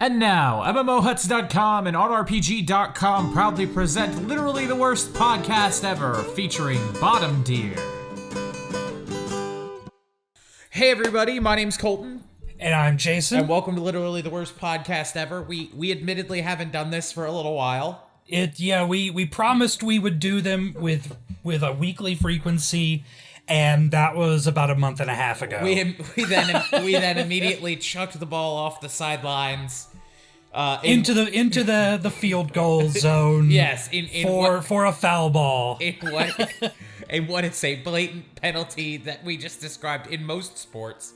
And now, MMOHuts.com and OnRPG.com proudly present literally the worst podcast ever, featuring Bottom Tier. Hey everybody, my name's Colton. And I'm Jason. And welcome to literally the worst podcast ever. We admittedly haven't done this for a little while. We promised we would do them with a weekly frequency, and that was about a month and a half ago. We then immediately chucked the ball off the sidelines. Into the field goal zone. Yes, for a foul ball. In what is a blatant penalty that we just described in most sports.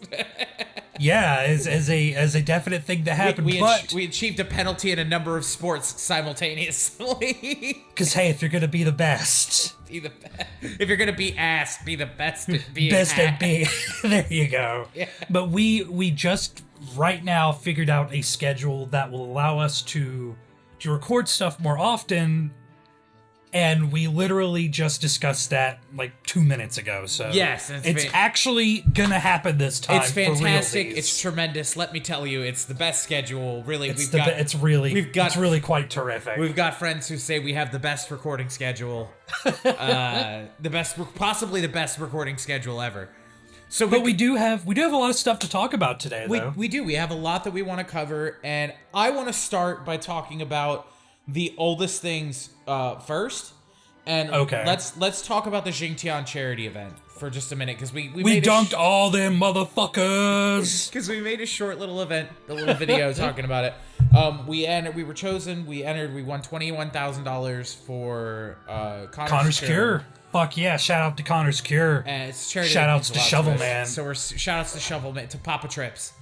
Yeah, as a definite thing that happened. We achieved a penalty in a number of sports simultaneously. Because hey, if you're gonna be the best, if you're gonna be ass, be the best at being best ass. at being. There you go. Yeah. But we just right now figured out a schedule that will allow us to record stuff more often. And we literally just discussed that like 2 minutes ago. So yes, it's actually gonna happen this time. It's fantastic. For it's tremendous. Let me tell you, it's the best schedule. Really, it's really quite terrific. We've got friends who say we have the best recording schedule, possibly the best recording schedule ever. So, but we do have a lot of stuff to talk about today. Though we do. We have a lot that we want to cover, and I want to start by talking about the oldest things first. And okay, let's talk about the Xingtian charity event for just a minute, because we dunked all them motherfuckers. Because we made a short little event, a little video talking about it. We won $21,000 for Connor's Cure. Fuck yeah! Shout out to Connor's Cure. And it's charity. Shout outs to Shovel Man. So shout outs to Shovel Man, to Papa Trips.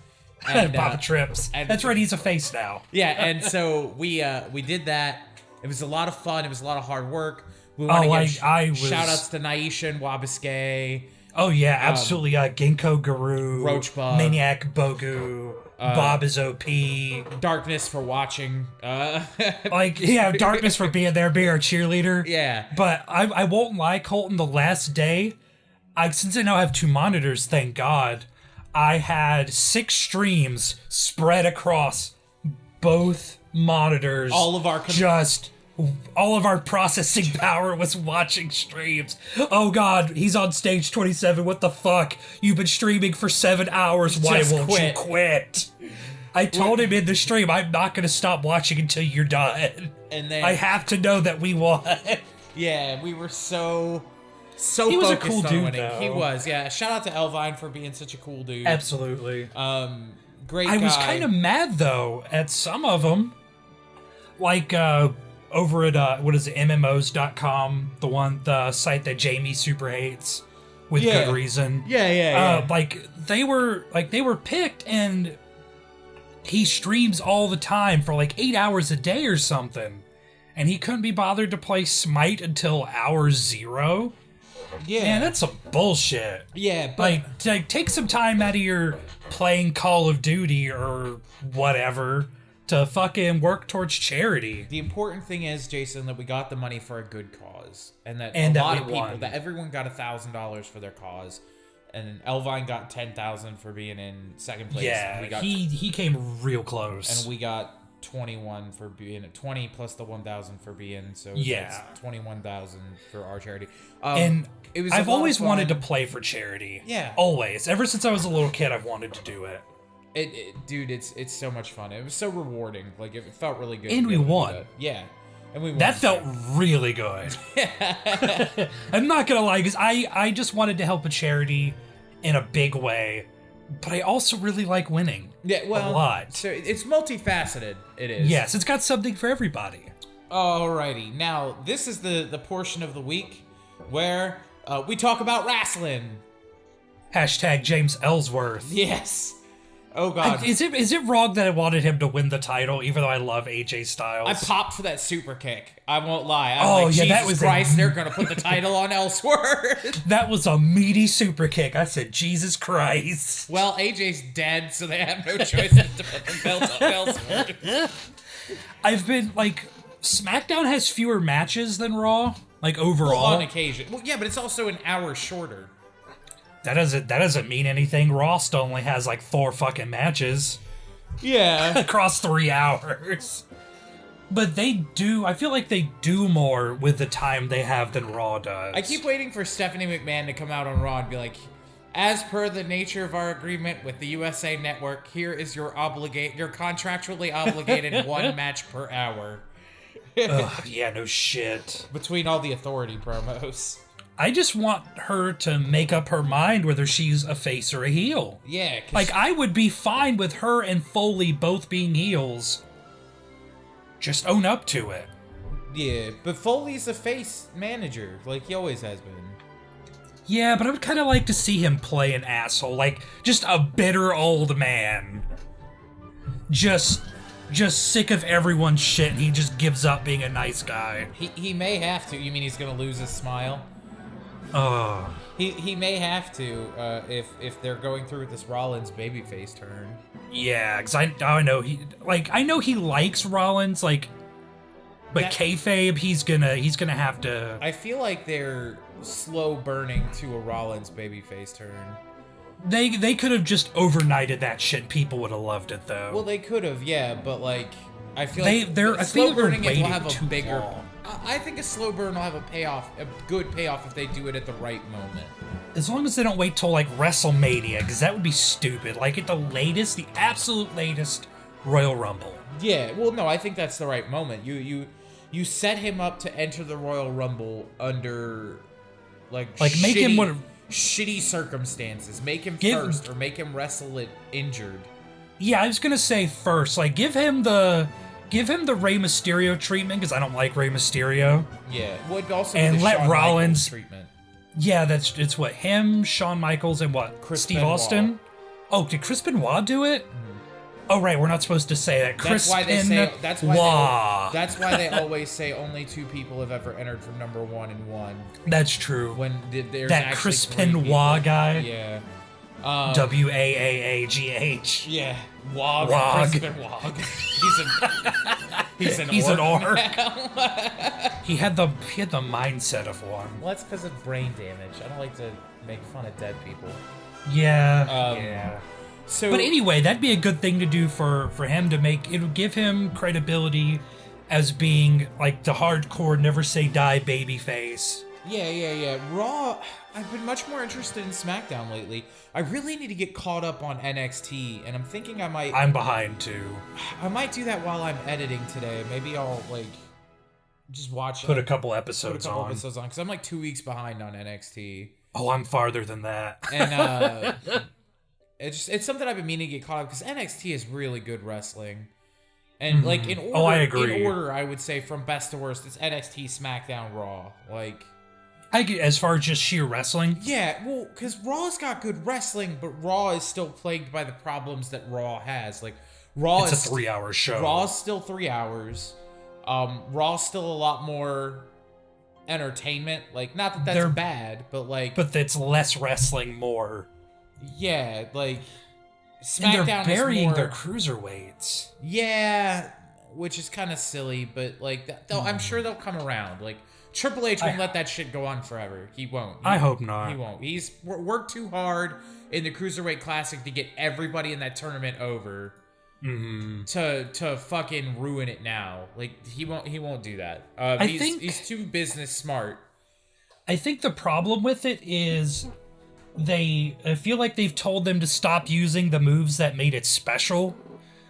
And, Papa Trips. That's right. He's a face now. Yeah, and so we did that. It was a lot of fun. It was a lot of hard work. We want to give shout outs to Naisha and Wabiske. Oh yeah, absolutely. Ginkgo Guru, Roachbug, Maniac Bogu, Bob is OP. Darkness for watching. Darkness for being there, being our cheerleader. Yeah. But I won't lie, Colton, the last day, since I now have 2 monitors, thank God, I had 6 streams spread across both monitors. All of our processing power was watching streams. Oh God, he's on stage 27. What the fuck? You've been streaming for 7 hours. Why won't you quit? I told him in the stream, I'm not going to stop watching until you're done. And then I have to know that we won. Yeah, we were so he was focused a cool on dude, winning. though. He was, yeah. Shout out to Elvine for being such a cool dude. Absolutely. Great guy. I was kind of mad though at some of them, like over at MMOs.com, the site that Jamie super hates with good reason. Yeah. They were picked, and he streams all the time for like 8 hours a day or something, and he couldn't be bothered to play Smite until hour 0. Yeah, man, that's some bullshit. Yeah, but take some time out of your playing Call of Duty or whatever to fucking work towards charity. The important thing is, Jason, that we got the money for a good cause, and that everyone got $1,000 for their cause, and Elvine got 10,000 for being in second place. Yeah, he came real close, and we got 21 for being 20 plus the 1,000 for being, so yeah, 21,000 for our charity. And I've always wanted to play for charity. Yeah, always. Ever since I was a little kid, I've wanted to do it. Dude, it's so much fun. It was so rewarding. Like, it felt really good. And we won. Yeah. And we won. That felt really good. I'm not gonna lie, because I just wanted to help a charity in a big way, but I also really like winning. Yeah, well, a lot. So it's multifaceted. It is. Yes, it's got something for everybody. Alrighty. Now, this is the portion of the week where we talk about Wrasslin. Hashtag James Ellsworth. Yes. Oh God! Is it wrong that I wanted him to win the title, even though I love AJ Styles? I popped for that super kick. I won't lie. That was Christ! They're gonna put the title on Ellsworth. That was a meaty super kick. I said, Jesus Christ. Well, AJ's dead, so they have no choice but to put the belt on Ellsworth. I've been SmackDown has fewer matches than Raw, overall. Well, on occasion. Well, yeah, but it's also an hour shorter. That doesn't mean anything. Raw still only has 4 fucking matches. Yeah. across 3 hours. But I feel like they do more with the time they have than Raw does. I keep waiting for Stephanie McMahon to come out on Raw and be like, as per the nature of our agreement with the USA Network, here is your contractually obligated 1 match per hour. Ugh, yeah, no shit. Between all the Authority promos. I just want her to make up her mind whether she's a face or a heel. Yeah. Like, I would be fine with her and Foley both being heels. Just own up to it. Yeah, but Foley's a face manager, like he always has been. Yeah, but I would kind of like to see him play an asshole, like just a bitter old man. Just sick of everyone's shit, and he just gives up being a nice guy. He may have to. You mean he's gonna lose his smile? He may have to if they're going through with this Rollins babyface turn. Yeah, because I know he likes Rollins, like, but kayfabe he's gonna have to. I feel like they're slow burning to a Rollins babyface turn. They could have just overnighted that shit. People would have loved it though. Well, they could have, yeah, but like I feel I slow burning it will have too a bigger. long. I think a slow burn will have a good payoff if they do it at the right moment. As long as they don't wait till like WrestleMania, because that would be stupid. Like at the absolute latest, Royal Rumble. Yeah, well, no, I think that's the right moment. You set him up to enter the Royal Rumble under like make him one. Shitty circumstances. Make him first, or make him wrestle it injured. Yeah, I was gonna say first. Like, give him the Rey Mysterio treatment, because I don't like Rey Mysterio. Yeah, would also and let Shawn Rollins treatment. Yeah, it's what him, Shawn Michaels, and what Steve Benoit. Austin. Oh, did Chris Benoit do it? Oh, right, we're not supposed to say that. That's why they always say only 2 people have ever entered from number 1 and 1. That's true. When there's that Chris Benoit guy. Yeah. WAAAGH. Yeah. Wog. Chris Benoit. He's an orc. He had the mindset of one. Well, that's because of brain damage. I don't like to make fun of dead people. Yeah. Yeah. So, but anyway, that'd be a good thing to do for him to make. It would give him credibility as being like the hardcore, never say die babyface. Yeah. Raw. I've been much more interested in SmackDown lately. I really need to get caught up on NXT, and I'm thinking I might. I'm behind too. I might do that while I'm editing today. Maybe I'll just watch. Put a couple episodes on, because I'm like 2 weeks behind on NXT. Oh, I'm farther than that. And it's something I've been meaning to get caught up, because NXT is really good wrestling. And like in order, I agree. In order, I would say from best to worst, it's NXT, SmackDown, Raw. Like, as far as just sheer wrestling. Yeah, well, because Raw's got good wrestling, but Raw is still plagued by the problems that Raw has. Like, It's a 3-hour show. Raw's still 3 hours. Raw's still a lot more entertainment. Like, not that that's bad, but like, but it's less wrestling, more. Yeah, like SmackDown and they're burying is more, their cruiserweights. Yeah, which is kind of silly, but like I'm sure they'll come around. Like Triple H won't let that shit go on forever. He won't. I hope not. He won't. He's worked too hard in the Cruiserweight Classic to get everybody in that tournament over. To fucking ruin it now. Like he won't do that. He's too business smart. I think the problem with it is I feel like they've told them to stop using the moves that made it special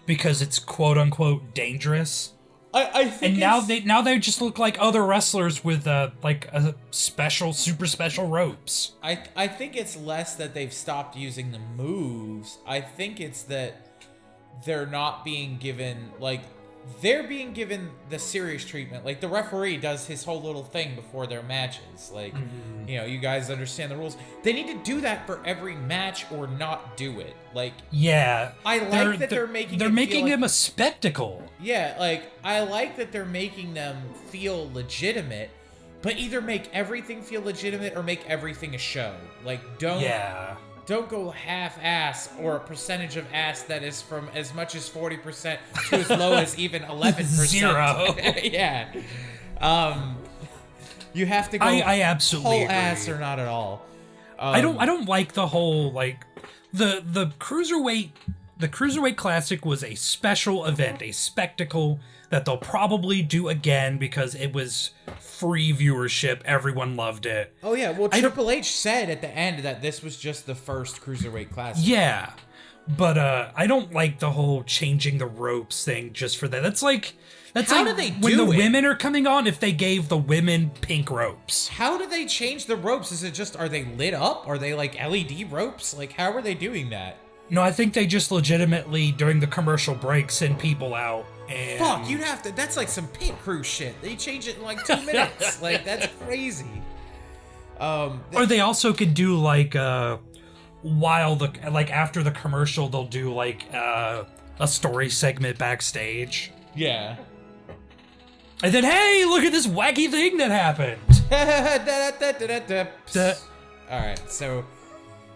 because it's quote unquote dangerous. I think and now they just look like other wrestlers with like a super special ropes. I think it's less that they've stopped using the moves. I think it's that they're not being given they're being given the serious treatment. Like the referee does his whole little thing before their matches. Like, you guys understand the rules. They need to do that for every match or not do it. Like, yeah, I like that they're making him a spectacle. Yeah, like I like that they're making them feel legitimate, but either make everything feel legitimate or make everything a show. Like, don't go half-ass or a percentage of ass that is from as much as 40% to as low as even 11%. Zero. Yeah. You have to go I absolutely whole agree. ass or not at all. I don't like the whole the cruiserweight the Cruiserweight Classic was a special event, a spectacle that they'll probably do again because it was free viewership. Everyone loved it. Oh yeah, well Triple H said at the end that this was just the first Cruiserweight Classic. Yeah, but I don't like the whole changing the ropes thing just for that. That's like How do they do when the it? women are coming on, if they gave the women pink ropes. How do they change the ropes? Is it just, are they lit up? Are they like LED ropes? Like, how are they doing that? No, I think they just legitimately, during the commercial break, send people out and... Fuck, you'd have to, that's like some pit crew shit. They change it in like 2 minutes. Like, that's crazy. Or they also could do like, while the, like after the commercial, they'll do like, a story segment backstage. Yeah. And then, hey, look at this wacky thing that happened. Alright, so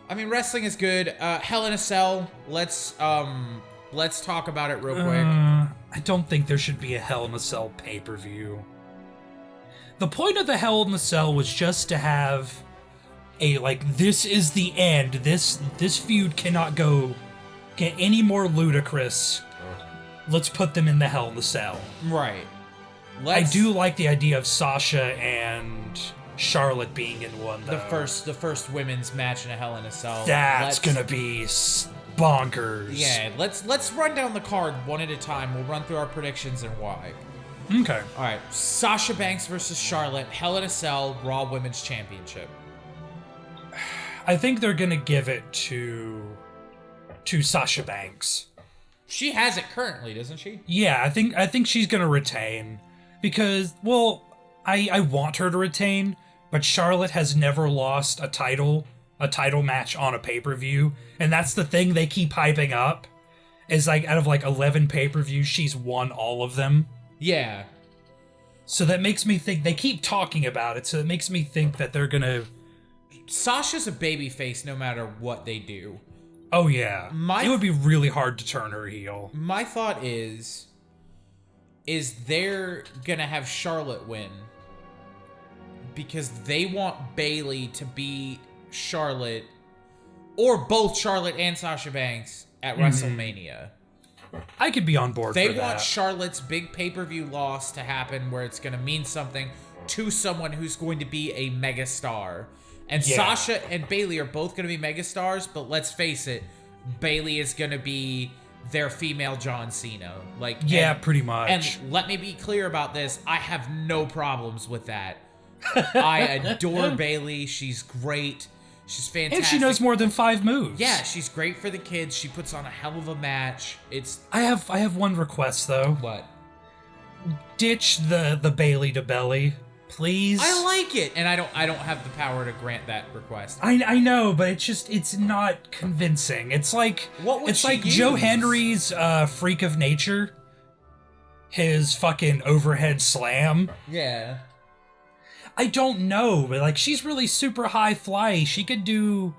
I mean, wrestling is good. Hell in a Cell. Let's talk about it real quick. I don't think there should be a Hell in a Cell pay-per-view. The point of the Hell in a Cell was just to have a, like, this is the end. This feud cannot get any more ludicrous. Let's put them in the Hell in a Cell. Right. I do like the idea of Sasha and Charlotte being in one, though. The first women's match in a Hell in a Cell. That's gonna be bonkers. Yeah, let's run down the card one at a time. We'll run through our predictions and why. Okay. All right, Sasha Banks versus Charlotte, Hell in a Cell, Raw Women's Championship. I think they're gonna give it to Sasha Banks. She has it currently, doesn't she? Yeah, I think she's gonna retain because, well, I want her to retain, but Charlotte has never lost a title match on a pay-per-view, and that's the thing they keep hyping up. Is like out of like 11 pay-per-views, she's won all of them. Yeah. So that makes me think they keep talking about it. So it makes me think that they're gonna. Sasha's a babyface no matter what they do. Oh yeah, it would be really hard to turn her heel. My thought is they're gonna have Charlotte win because they want Bayley to beat Charlotte, or both Charlotte and Sasha Banks at WrestleMania. I could be on board for that. They want Charlotte's big pay-per-view loss to happen where it's gonna mean something to someone who's going to be a megastar. And Sasha and Bayley are both going to be megastars, but let's face it, Bayley is going to be their female John Cena. Like, pretty much. And let me be clear about this, I have no problems with that. I adore Bayley. She's great. She's fantastic. And she knows more than 5 moves. Yeah, she's great for the kids. She puts on a hell of a match. I have one request though. What? Ditch the Bayley to belly. Please. I like it, and I don't have the power to grant that request. I know, but it's not convincing. It's like Joe Henry's Freak of Nature, his fucking overhead slam. Yeah. I don't know, but like she's really super high fly. She could do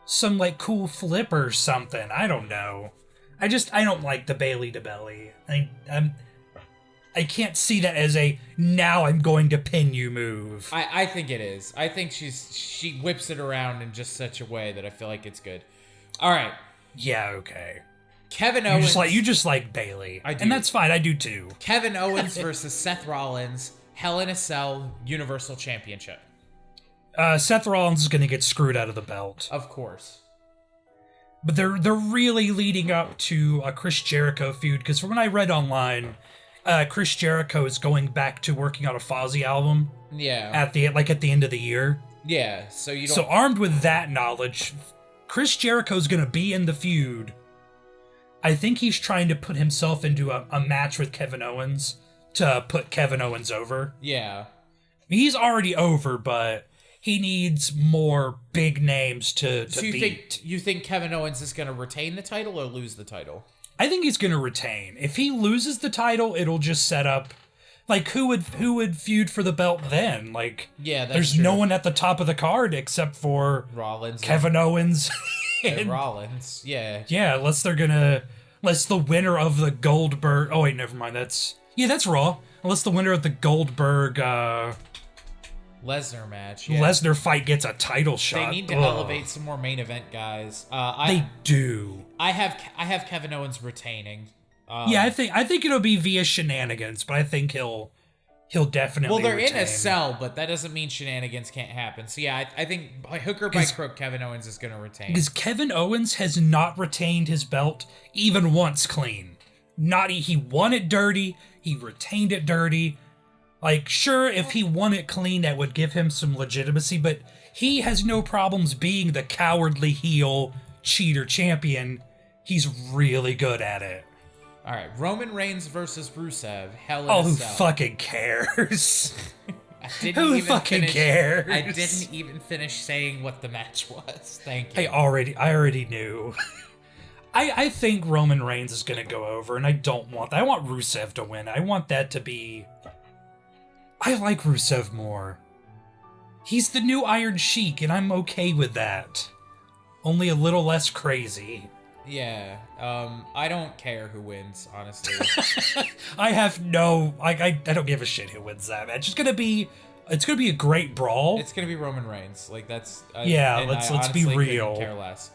some like cool flip or something. I don't know. I don't like the Bayley to belly. I can't see that as a now I'm going to pin you move. I think it is. I think she whips it around in just such a way that I feel like it's good. All right. Yeah, okay. Kevin Owens. You just like Bayley. I do. And that's fine. I do too. Kevin Owens versus Seth Rollins, Hell in a Cell, Universal Championship. Seth Rollins is going to get screwed out of the belt. Of course. But they're really leading up to a Chris Jericho feud because from what I read online, Chris Jericho is going back to working on a Fozzy album. Yeah. At the end of the year. Yeah. So you don't. So armed with that knowledge, Chris Jericho's gonna be in the feud. I think he's trying to put himself into a match with Kevin Owens to put Kevin Owens over. Yeah. He's already over, but he needs more big names to beat. You think Kevin Owens is gonna retain the title or lose the title? I think he's going to retain. If he loses the title, it'll just set up like who would feud for the belt then? Like there's true. No one at the top of the card except for Rollins, Kevin Owens, and Rollins. Yeah. Yeah, unless the winner of the Goldberg. Oh wait, never mind. That's Raw. Unless the winner of the Goldberg Lesnar match. Yeah. Lesnar fight gets a title shot. They need to elevate some more main event guys. They do. I have Kevin Owens retaining. Yeah, I think it'll be via shenanigans, but I think he'll definitely. Well, they're retain. in a cell, but that doesn't mean shenanigans can't happen. So yeah, I think by hook or by crook, Kevin Owens is going to retain. Because Kevin Owens has not retained his belt even once clean. He won it dirty. He retained it dirty. Like, sure, if he won it clean, that would give him some legitimacy, but he has no problems being the cowardly heel cheater champion. He's really good at it. All right, Roman Reigns versus Rusev. Hell in Oh, a who cell. fucking cares? Who fucking cares? I didn't even finish saying what the match was. Thank you. I already knew. I think Roman Reigns is going to go over, and I don't want that. I want Rusev to win. I want that to be... I like Rusev more. He's the new Iron Sheik, and I'm okay with that. Only a little less crazy. Yeah, I don't care who wins, honestly. I have no... I don't give a shit who wins that match. It's gonna be a great brawl. It's gonna be Roman Reigns. Like, that's... yeah, let's be real. Care less.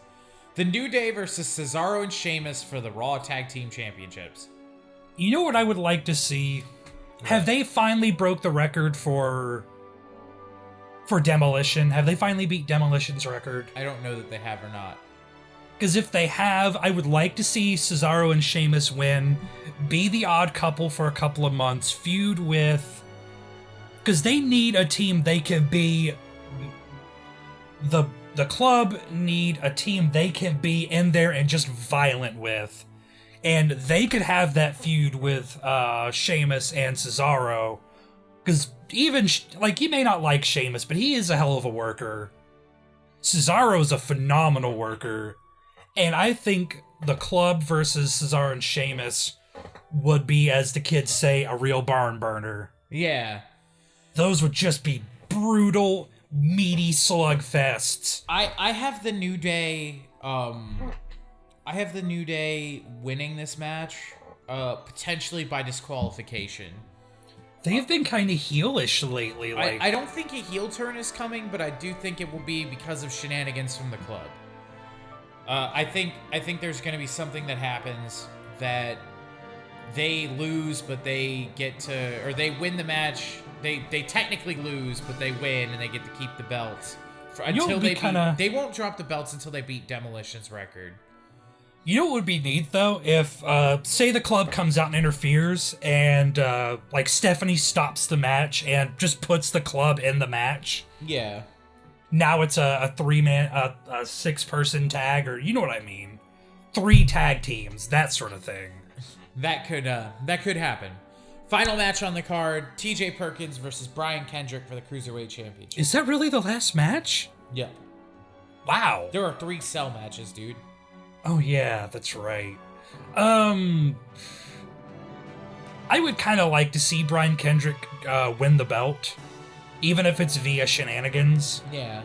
The New Day versus Cesaro and Sheamus for the Raw Tag Team Championships. You know what I would like to see? What? Have they finally broke the record for Demolition? Have they finally beat Demolition's record? I don't know that they have or not. Because if they have, I would like to see Cesaro and Sheamus win, be the odd couple for a couple of months, feud with... Because they need a team they can be... The club need a team they can be in there and just violent with. And they could have that feud with Sheamus and Cesaro. Because even, you may not like Sheamus, but he is a hell of a worker. Cesaro's a phenomenal worker. And I think the club versus Cesaro and Sheamus would be, as the kids say, a real barn burner. Yeah. Those would just be brutal, meaty slugfests. I have the New Day... I have the New Day winning this match, potentially by disqualification. They've been kind of heelish lately. I don't think a heel turn is coming, but I do think it will be because of shenanigans from the club. I think there's going to be something that happens that they lose, but they get to, or they win the match. They technically lose, but they win, and they get to keep the belts until they won't drop the belts until they beat Demolition's record. You know what would be neat, though? If, say the club comes out and interferes, and, Stephanie stops the match and just puts the club in the match. Yeah. Now it's a 6-person tag, or you know what I mean. 3 tag teams, that sort of thing. That could happen. Final match on the card, TJ Perkins versus Brian Kendrick for the Cruiserweight Championship. Is that really the last match? Yeah. Wow. There are 3 cell matches, dude. Oh yeah, that's right. I would kind of like to see Brian Kendrick win the belt, even if it's via shenanigans. Yeah.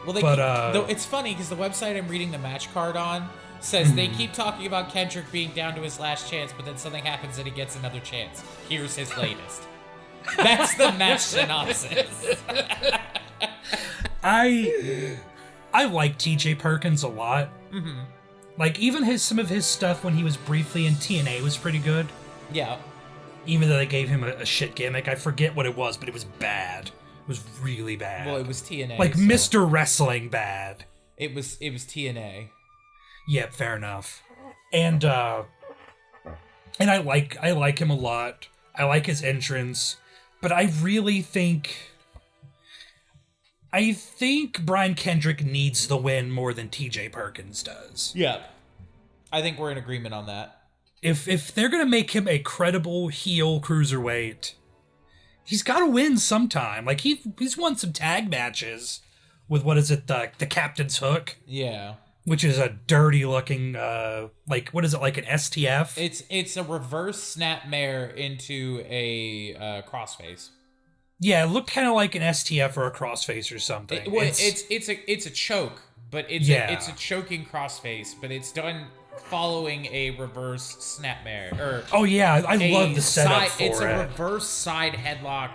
Well, it's funny because the website I'm reading the match card on says they keep talking about Kendrick being down to his last chance, but then something happens and he gets another chance. Here's his latest. That's the match synopsis. I like TJ Perkins a lot. Mm-hmm. Like, even some of his stuff when he was briefly in TNA was pretty good. Yeah. Even though they gave him a shit gimmick. I forget what it was, but it was bad. It was really bad. Well, it was TNA. Like, so. Mr. Wrestling bad. It was TNA. Yep, fair enough. And I like him a lot. I like his entrance. But I really think... Brian Kendrick needs the win more than TJ Perkins does. Yeah. I think we're in agreement on that. If they're going to make him a credible heel cruiserweight, he's got to win sometime. Like, he's won some tag matches with, what is it, the Captain's Hook? Yeah. Which is a dirty-looking, what is it, like an STF? It's a reverse snapmare into a crossface. Yeah, it looked kind of like an STF or a crossface or something. It's a choke, but it's a choking crossface, but it's done following a reverse snapmare. Oh yeah, I love the setup for it. It's a reverse side headlock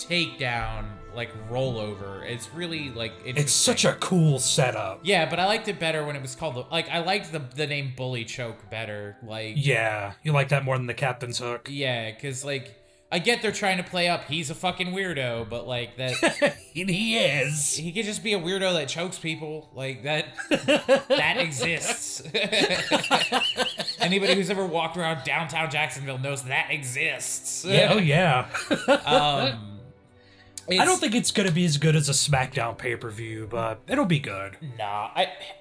takedown, like rollover. It's really like interesting. It's such a cool setup. Yeah, but I liked it better when it was called I liked the name Bully Choke better. Like, Yeah, you like that more than the Captain's Hook. yeah, because like I get they're trying to play up he's a fucking weirdo, but like that And he is. he could just be a weirdo that chokes people. Like that exists. Anybody who's ever walked around downtown Jacksonville knows that exists. Yeah, oh yeah. It's, I don't think it's gonna be as good as a SmackDown pay-per-view, but it'll be good. Nah,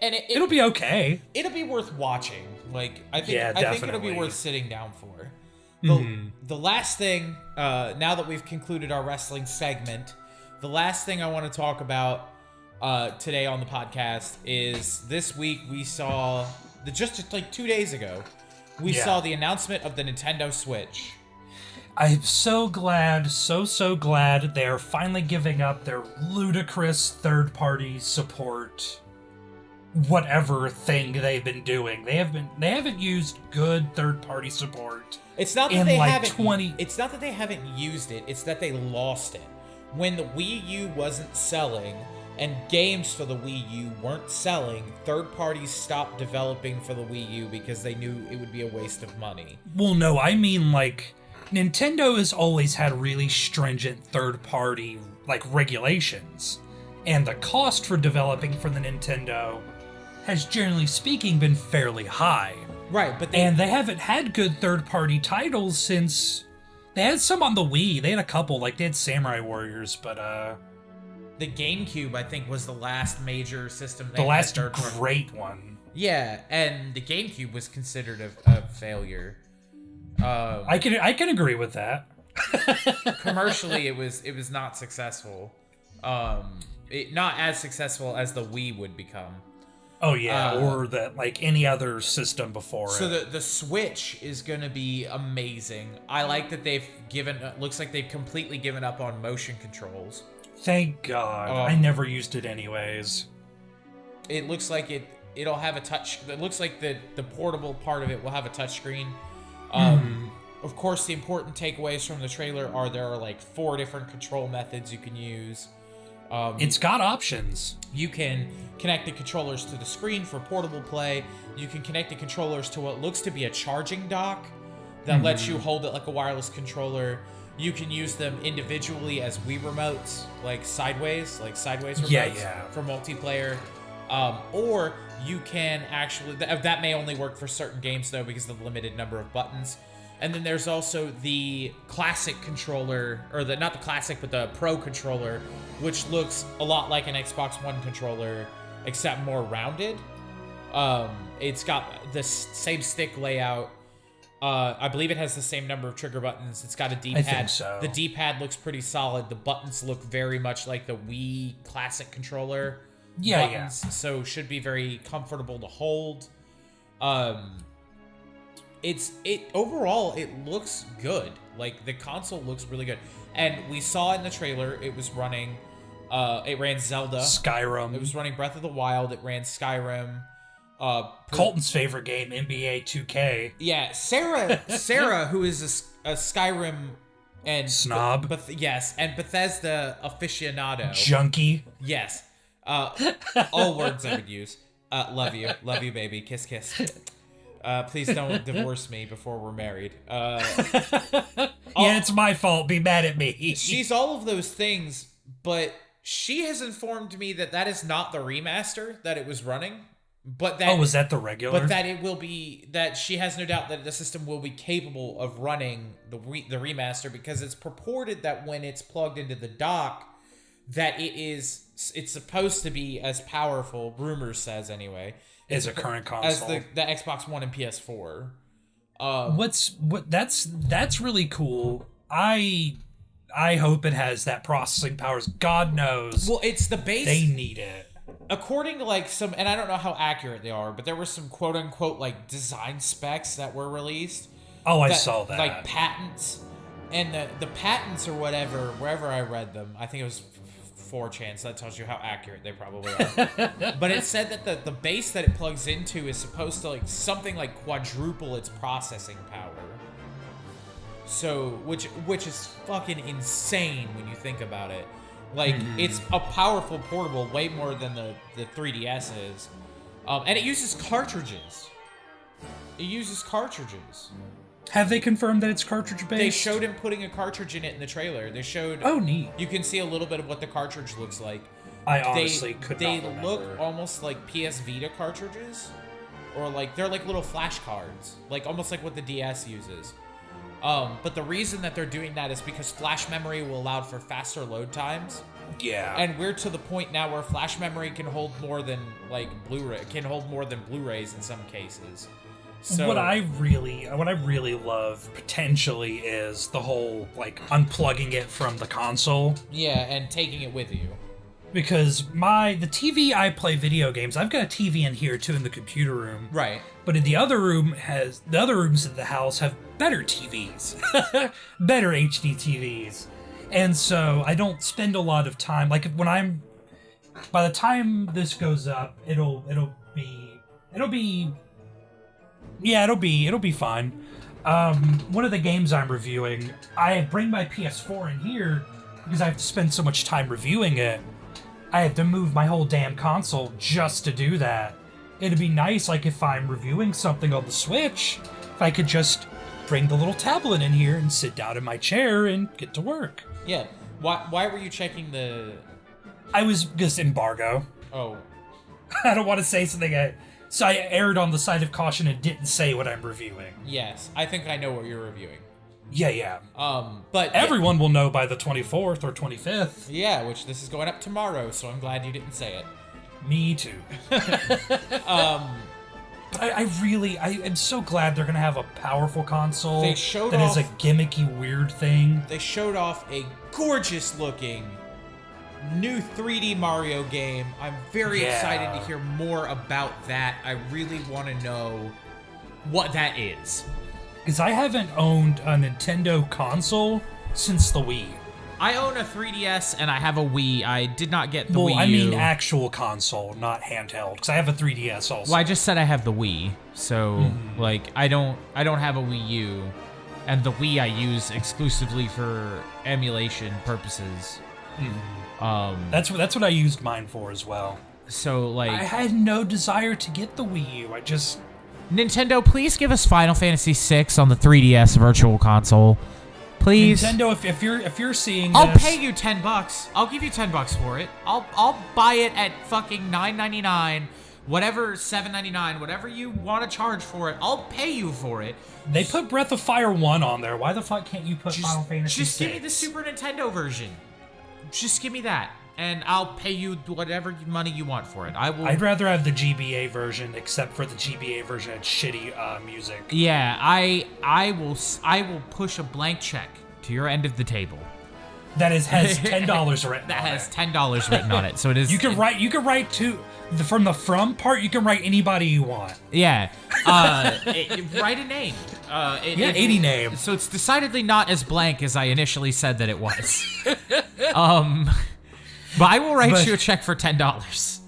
It'll be okay. It'll be worth watching. Like I think Yeah, I think it'll definitely. be worth sitting down for. Mhm. The last thing, now that we've concluded our wrestling segment, the last thing I want to talk about today on the podcast is this week we saw just like 2 days ago we saw the announcement of the Nintendo Switch. I'm so glad, so glad they are finally giving up their ludicrous third-party support. Whatever thing they've been doing, they haven't used good third-party support. It's not that in they like haven't. 20. It's not that they haven't used it. It's that they lost it when the Wii U wasn't selling and games for the Wii U weren't selling. Third parties stopped developing for the Wii U because they knew it would be a waste of money. Well, no, I mean like Nintendo has always had really stringent third-party like regulations, and the cost for developing for the Nintendo has generally speaking been fairly high. Right, but And they haven't had good third-party titles since they had some on the Wii. They had a couple, like they had Samurai Warriors, but the GameCube, I think, was the last major system. the last great one. Yeah, and the GameCube was considered a failure. I can agree with that. Commercially, it was not successful. Not as successful as the Wii would become. Oh yeah, or that like any other system before So it. the Switch is going to be amazing. I like that looks like they've completely given up on motion controls. Thank God. I never used it anyways. It looks like it'll have a touch. It looks like the portable part of it will have a touch screen. Of course, the important takeaways from the trailer are there are like 4 different control methods you can use. It's got options. You can connect the controllers to the screen for portable play. You can connect the controllers to what looks to be a charging dock that lets you hold it like a wireless controller. You can use them individually as Wii remotes, like sideways remotes for multiplayer. Or you can actually, that may only work for certain games though because of the limited number of buttons. And then there's also the classic controller, or not the classic, but the Pro controller, which looks a lot like an Xbox One controller, except more rounded. It's got the same stick layout. I believe it has the same number of trigger buttons. It's got a D-pad. I think so. The D-pad looks pretty solid. The buttons look very much like the Wii classic controller buttons, so should be very comfortable to hold. Overall, it looks good. Like, the console looks really good. And we saw in the trailer, it was running, it ran Zelda. Skyrim. It was running Breath of the Wild. It ran Skyrim. Colton's favorite game, NBA 2K. Yeah, Sarah, who is a Skyrim and snob. Yes, and Bethesda aficionado. Junkie. Yes. All words I would use. Love you, baby. Kiss, kiss. Please don't divorce me before we're married. It's my fault. Be mad at me. She's all of those things, but she has informed me that is not the remaster that it was running. But that was that the regular? But that it will be, that she has no doubt that the system will be capable of running the remaster, because it's purported that when it's plugged into the dock, that it's supposed to be as powerful. Rumors says anyway. As a current console, as the Xbox One and PS4. That's really cool. I hope it has that processing powers. God knows. Well, it's the base. They need it. According to like some, and I don't know how accurate they are, but there were some quote unquote like design specs that were released. Oh, I saw that. Like patents, and the patents or whatever, wherever I read them, I think it was 4chan, so that tells you how accurate they probably are. But it said that the base that it plugs into is supposed to like something like quadruple its processing power. So, which is fucking insane when you think about it. Like, it's a powerful portable, way more than the 3DS is. And it uses cartridges. Have they confirmed that it's cartridge-based? They showed him putting a cartridge in it in the trailer. They showed... Oh, neat. You can see a little bit of what the cartridge looks like. I honestly could not remember. They look almost like PS Vita cartridges. Or like, they're like little flash cards. Like, almost like what the DS uses. But the reason that they're doing that is because flash memory will allow for faster load times. Yeah. And we're to the point now where flash memory can hold more than like Blu-ray, can hold more than Blu-rays in some cases. So what I really love potentially is the whole like unplugging it from the console. Yeah, and taking it with you. Because the TV I play video games, I've got a TV in here too in the computer room. Right. But in the other rooms of the house have better TVs. Better HD TVs. And so I don't spend a lot of time by the time this goes up, it'll be fine. One of the games I'm reviewing, I bring my PS4 in here because I have to spend so much time reviewing it. I have to move my whole damn console just to do that. It'd be nice, like, if I'm reviewing something on the Switch, if I could just bring the little tablet in here and sit down in my chair and get to work. Yeah. Why were you checking the... I was just embargo. Oh. I don't want to say something. So I erred on the side of caution and didn't say what I'm reviewing. Yes, I think I know what you're reviewing. Yeah. But everyone will know by the 24th or 25th. Yeah, which this is going up tomorrow, so I'm glad you didn't say it. Me too. I am so glad they're gonna have a powerful console that is a gimmicky, weird thing. They showed off a gorgeous-looking new 3D Mario game. I'm very excited to hear more about that. I really want to know what that is. Because I haven't owned a Nintendo console since the Wii. I own a 3DS and I have a Wii. I did not get the Wii U. Well, I mean actual console, not handheld, because I have a 3DS also. Well, I just said I have the Wii, so like I don't have a Wii U, and the Wii I use exclusively for emulation purposes. That's what I used mine for as well. So like I had no desire to get the Wii U. I just Nintendo, please give us Final Fantasy VI on the 3DS Virtual Console. Please. Nintendo, if you're seeing I'll this, pay you $10. I'll give you $10 for it. I'll buy it at fucking $9.99, whatever, $7.99, whatever you want to charge for it. I'll pay you for it. They put Breath of Fire 1 on there. Why the fuck can't you put Final Fantasy Just 6? give me the Super Nintendo version. Just give me that, and I'll pay you whatever money you want for it. I'd rather have the GBA version, except for the GBA version had shitty music. Yeah, I will push a blank check to your end of the table. That has $10 written. That has $10 written on it. So it is. You can write from the from part. You can write anybody you want. Yeah. Write a name. 80 names. So it's decidedly not as blank as I initially said that it was. But I will write you a check for $10.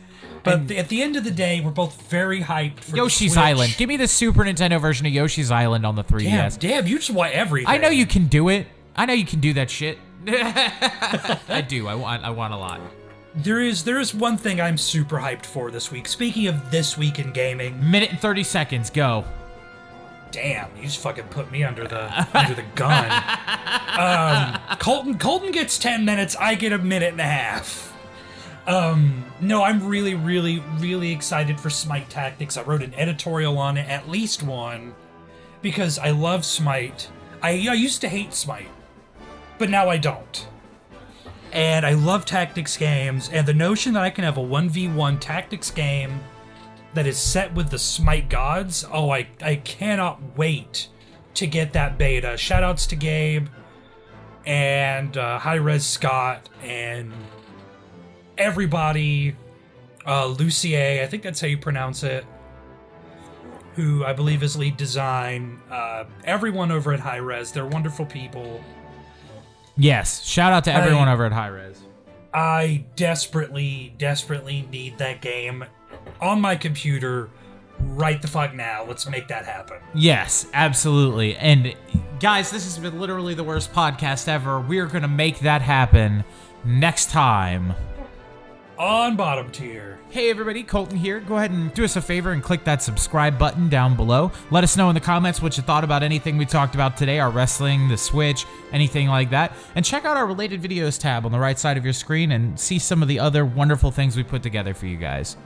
But at the end of the day, we're both very hyped for Yoshi's the Switch. Island. Give me the Super Nintendo version of Yoshi's Island on the 3DS. Damn, you just want everything. I know you can do it. I know you can do that shit. I do. I want a lot. There is one thing I'm super hyped for this week. Speaking of this week in gaming, minute and 30 seconds. Go. Damn, you just fucking put me under the gun. Colton gets 10 minutes. I get a minute and a half. No, I'm really, really, really excited for Smite Tactics. I wrote an editorial on it, at least one, because I love Smite. I used to hate Smite, but now I don't. And I love tactics games, and the notion that I can have a 1v1 tactics game that is set with the Smite gods, I cannot wait to get that beta. Shoutouts to Gabe and Hi-Res Scott and everybody, Lucier, I think that's how you pronounce it, who I believe is lead design, everyone over at Hi-Res, they're wonderful people. Yes, shout out to everyone over at Hi-Res. I desperately, desperately need that game on my computer right the fuck now. Let's make that happen. Yes, absolutely. And Guys, this has been literally the worst podcast ever. We are going to make that happen next time. On bottom tier. Hey everybody, Colton here. Go ahead and do us a favor and click that subscribe button down below. Let us know in the comments what you thought about anything we talked about today, our wrestling, the Switch, anything like that. And check out our related videos tab on the right side of your screen and see some of the other wonderful things we put together for you guys.